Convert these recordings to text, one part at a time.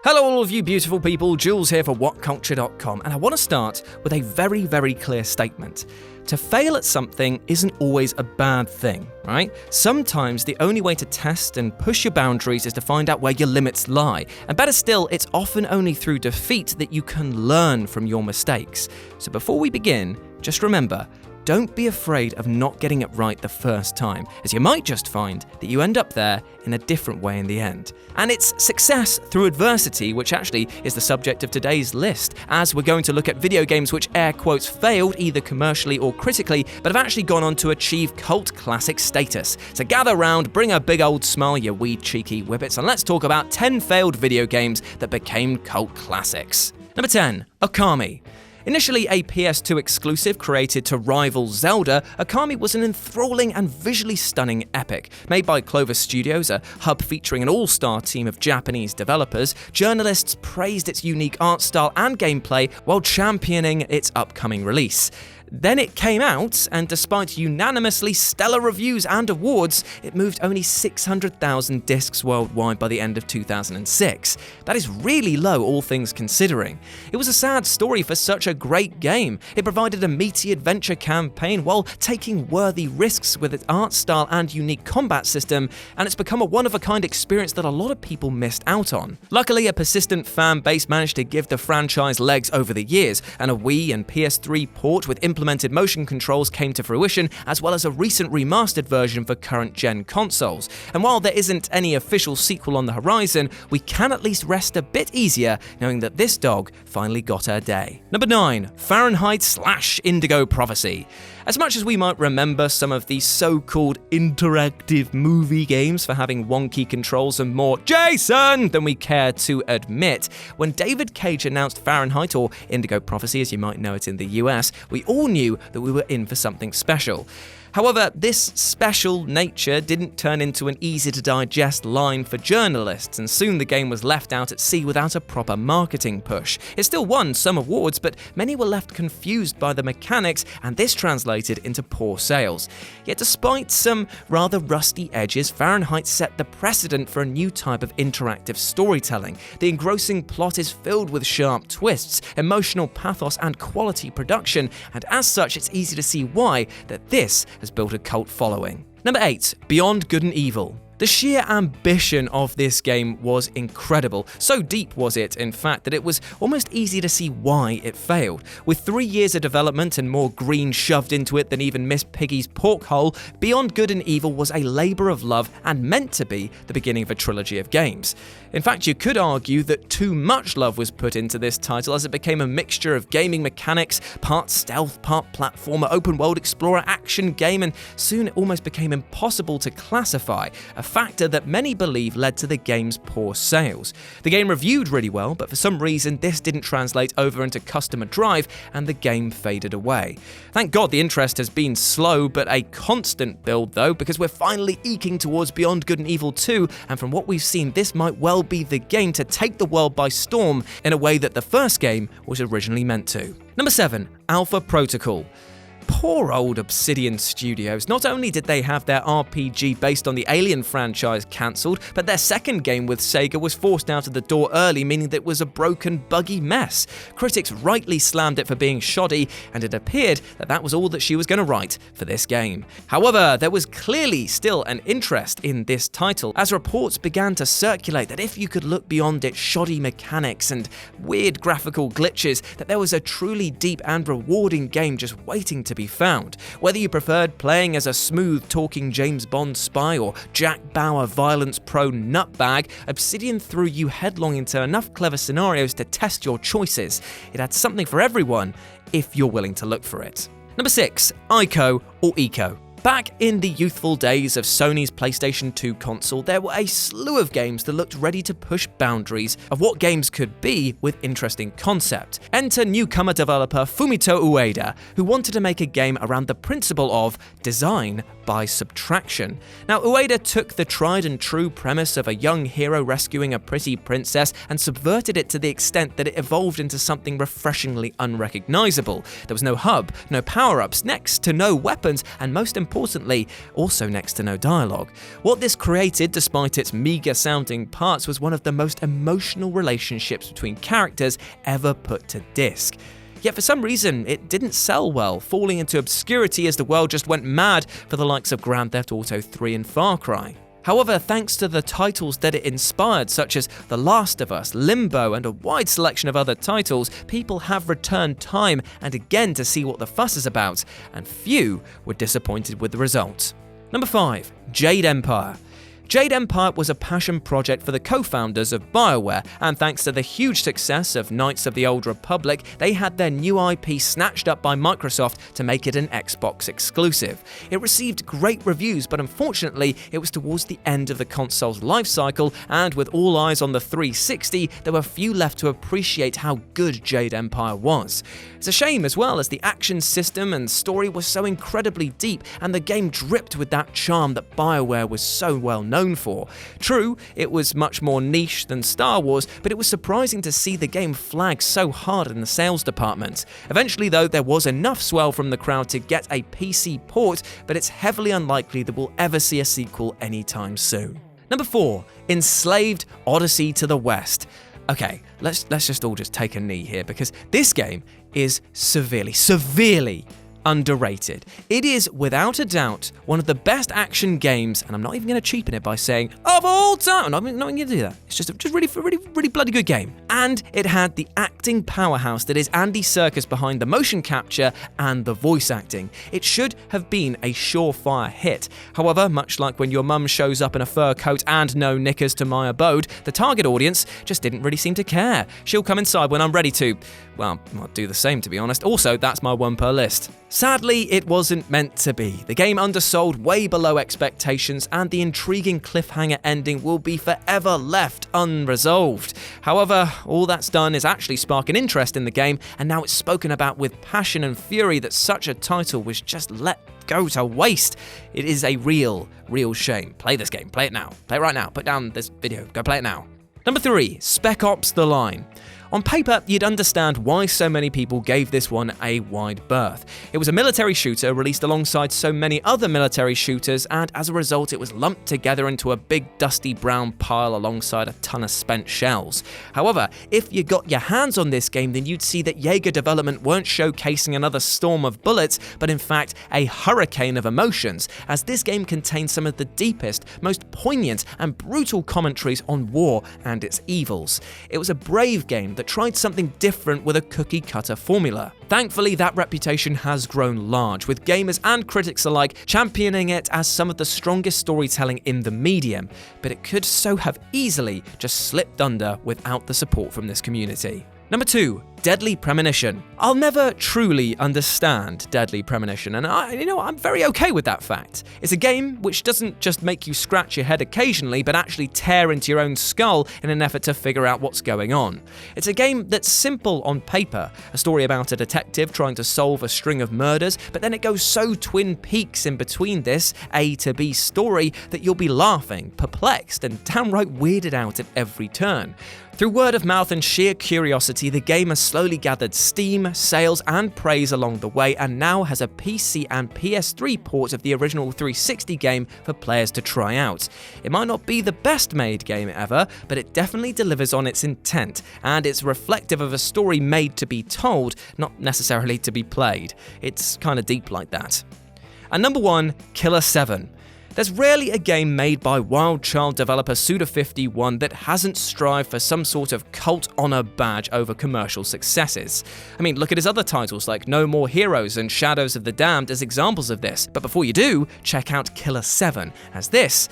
Hello all of you beautiful people, Jules here for WhatCulture.com, and I want to start with a very, very clear statement. To fail at something isn't always a bad thing, right? Sometimes the only way to test and push your boundaries is to find out where your limits lie. And better still, it's often only through defeat that you can learn from your mistakes. So before we begin, just remember, don't be afraid of not getting it right the first time, as you might just find that you end up there in a different way in the end. And it's success through adversity, which actually is the subject of today's list, as we're going to look at video games which air quotes failed either commercially or critically, but have actually gone on to achieve cult classic status. So gather round, bring a big old smile, you wee cheeky whippets, and let's talk about 10 failed video games that became cult classics. Number 10, COMIE. Initially a PS2 exclusive created to rival Zelda, COMIE was an enthralling and visually stunning epic. Made by Clover Studios, a hub featuring an all-star team of Japanese developers, journalists praised its unique art style and gameplay while championing its upcoming release. Then it came out, and despite unanimously stellar reviews and awards, it moved only 600,000 discs worldwide by the end of 2006. That is really low, all things considering. It was a sad story for such a great game. It provided a meaty adventure campaign while taking worthy risks with its art style and unique combat system, and it's become a one-of-a-kind experience that a lot of people missed out on. Luckily, a persistent fan base managed to give the franchise legs over the years, and a Wii and PS3 port with implemented motion controls came to fruition, as well as a recent remastered version for current-gen consoles. And while there isn't any official sequel on the horizon, we can at least rest a bit easier knowing that this dog finally got her day. Number 9, Fahrenheit/Indigo Prophecy. As much as we might remember some of these so-called interactive movie games for having wonky controls and more Jason than we care to admit, when David Cage announced Fahrenheit, or Indigo Prophecy as you might know it in the US, we all knew that we were in for something special. However, this special nature didn't turn into an easy-to-digest line for journalists, and soon the game was left out at sea without a proper marketing push. It still won some awards, but many were left confused by the mechanics, and this translated into poor sales. Yet despite some rather rusty edges, Fahrenheit set the precedent for a new type of interactive storytelling. The engrossing plot is filled with sharp twists, emotional pathos, and quality production, and as such, it's easy to see why that this has built a cult following. Number 8, Beyond Good and Evil. The sheer ambition of this game was incredible. So deep was it, in fact, that it was almost easy to see why it failed. With 3 years of development and more green shoved into it than even Miss Piggy's pork hole, Beyond Good and Evil was a labour of love and meant to be the beginning of a trilogy of games. In fact, you could argue that too much love was put into this title, as it became a mixture of gaming mechanics, part stealth, part platformer, open-world explorer, action game, and soon it almost became impossible to classify, a factor that many believe led to the game's poor sales. The game reviewed really well, but for some reason this didn't translate over into customer drive and the game faded away. Thank God the interest has been slow but a constant build though, because we're finally eking towards Beyond Good and Evil 2, and from what we've seen this might well be the game to take the world by storm in a way that the first game was originally meant to. Number 7, Alpha Protocol. Poor old Obsidian Studios. Not only did they have their RPG based on the Alien franchise cancelled, but their second game with Sega was forced out of the door early, meaning that it was a broken, buggy mess. Critics rightly slammed it for being shoddy, and it appeared that that was all that she was going to write for this game. However, there was clearly still an interest in this title, as reports began to circulate that if you could look beyond its shoddy mechanics and weird graphical glitches, that there was a truly deep and rewarding game just waiting to be found. Whether you preferred playing as a smooth talking James Bond spy or Jack Bauer violence pro nutbag, Obsidian threw you headlong into enough clever scenarios to test your choices. It had something for everyone if you're willing to look for it. Number 6, ICO or Eco. Back in the youthful days of Sony's PlayStation 2 console, there were a slew of games that looked ready to push boundaries of what games could be with interesting concept. Enter newcomer developer Fumito Ueda, who wanted to make a game around the principle of design by subtraction. Now, Ueda took the tried and true premise of a young hero rescuing a pretty princess and subverted it to the extent that it evolved into something refreshingly unrecognizable. There was no hub, no power-ups, next to no weapons, and most importantly, importantly, also next to no dialogue. What this created, despite its meagre sounding parts, was one of the most emotional relationships between characters ever put to disc. Yet for some reason, it didn't sell well, falling into obscurity as the world just went mad for the likes of Grand Theft Auto 3 and Far Cry. However, thanks to the titles that it inspired, such as The Last of Us, Limbo, and a wide selection of other titles, people have returned time and again to see what the fuss is about, and few were disappointed with the result. Number 5. Jade Empire. Jade Empire was a passion project for the co-founders of BioWare, and thanks to the huge success of Knights of the Old Republic, they had their new IP snatched up by Microsoft to make it an Xbox exclusive. It received great reviews, but unfortunately, it was towards the end of the console's life cycle, and with all eyes on the 360, there were few left to appreciate how good Jade Empire was. It's a shame as well, as the action system and story was so incredibly deep, and the game dripped with that charm that BioWare was so well known for. True, it was much more niche than Star Wars, but it was surprising to see the game flag so hard in the sales department. Eventually though, there was enough swell from the crowd to get a PC port, but it's heavily unlikely that we'll ever see a sequel anytime soon. Number 4. Enslaved Odyssey to the West. Okay, let's just all just take a knee here, because this game is severely underrated. It is, without a doubt, one of the best action games, and I'm not even going to cheapen it by saying, of all time. I'm not even going to do that. It's just really bloody good game. And it had the acting powerhouse that is Andy Serkis behind the motion capture and the voice acting. It should have been a surefire hit. However, much like when your mum shows up in a fur coat and no knickers to my abode, the target audience just didn't really seem to care. She'll come inside when I'm ready to. Well, I'll do the same, to be honest. Also, that's my one per list. Sadly, it wasn't meant to be. The game undersold way below expectations, and the intriguing cliffhanger ending will be forever left unresolved. However, all that's done is actually spark an interest in the game, and now it's spoken about with passion and fury that such a title was just let go to waste. It is a real shame. Play this game. Play it now. Play it right now. Put down this video. Go play it now. Number 3. Spec Ops: The Line. On paper, you'd understand why so many people gave this one a wide berth. It was a military shooter released alongside so many other military shooters, and as a result it was lumped together into a big dusty brown pile alongside a ton of spent shells. However, if you got your hands on this game, then you'd see that Jaeger Development weren't showcasing another storm of bullets, but in fact a hurricane of emotions, as this game contains some of the deepest, most poignant and brutal commentaries on war and its evils. It was a brave game that tried something different with a cookie-cutter formula. Thankfully, that reputation has grown large, with gamers and critics alike championing it as some of the strongest storytelling in the medium, but it could so have easily just slipped under without the support from this community. Number 2. Deadly Premonition. I'll never truly understand Deadly Premonition, and I'm very okay with that fact. It's a game which doesn't just make you scratch your head occasionally, but actually tear into your own skull in an effort to figure out what's going on. It's a game that's simple on paper, a story about a detective trying to solve a string of murders, but then it goes so Twin Peaks in between this A to B story that you'll be laughing, perplexed, and downright weirded out at every turn. Through word of mouth and sheer curiosity, the game has slowly gathered steam, sales, and praise along the way, and now has a PC and PS3 port of the original 360 game for players to try out. It might not be the best made game ever, but it definitely delivers on its intent, and it's reflective of a story made to be told, not necessarily to be played. It's kind of deep like that. And number 1, Killer 7. There's rarely a game made by Wild Child developer Suda51 that hasn't strived for some sort of cult honor badge over commercial successes. I mean, look at his other titles like No More Heroes and Shadows of the Damned as examples of this. But before you do, check out Killer 7, as this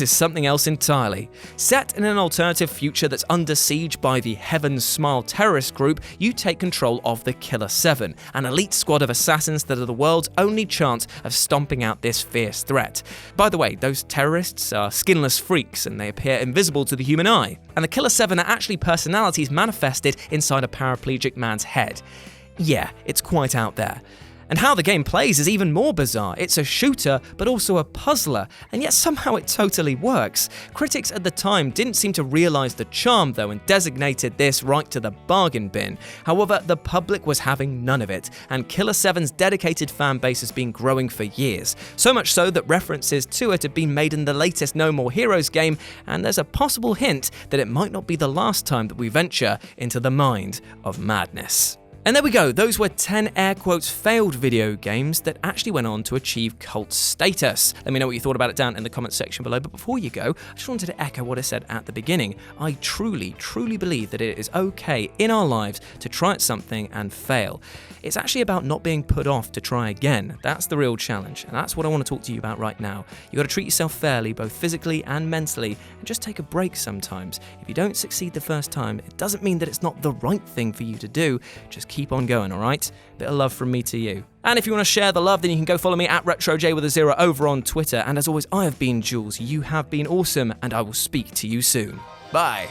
is something else entirely. Set in an alternative future that's under siege by the Heaven's Smile terrorist group, you take control of the Killer 7, an elite squad of assassins that are the world's only chance of stomping out this fierce threat. By the way, those terrorists are skinless freaks and they appear invisible to the human eye. And the Killer 7 are actually personalities manifested inside a paraplegic man's head. Yeah, it's quite out there. And how the game plays is even more bizarre. It's a shooter, but also a puzzler, and yet somehow it totally works. Critics at the time didn't seem to realise the charm though and designated this right to the bargain bin. However, the public was having none of it, and Killer 7's dedicated fan base has been growing for years. So much so that references to it have been made in the latest No More Heroes game, and there's a possible hint that it might not be the last time that we venture into the mind of madness. And there we go, those were 10 air quotes failed video games that actually went on to achieve cult status. Let me know what you thought about it down in the comments section below, but before you go, I just wanted to echo what I said at the beginning. I truly believe that it is okay in our lives to try at something and fail. It's actually about not being put off to try again. That's the real challenge, and that's what I want to talk to you about right now. You got to treat yourself fairly, both physically and mentally, and just take a break sometimes. If you don't succeed the first time, it doesn't mean that it's not the right thing for you to do. Just keep on going, alright? Bit of love from me to you. And if you want to share the love, then you can go follow me at RetroJ over on Twitter. And as always, I have been Jules, you have been awesome, and I will speak to you soon. Bye.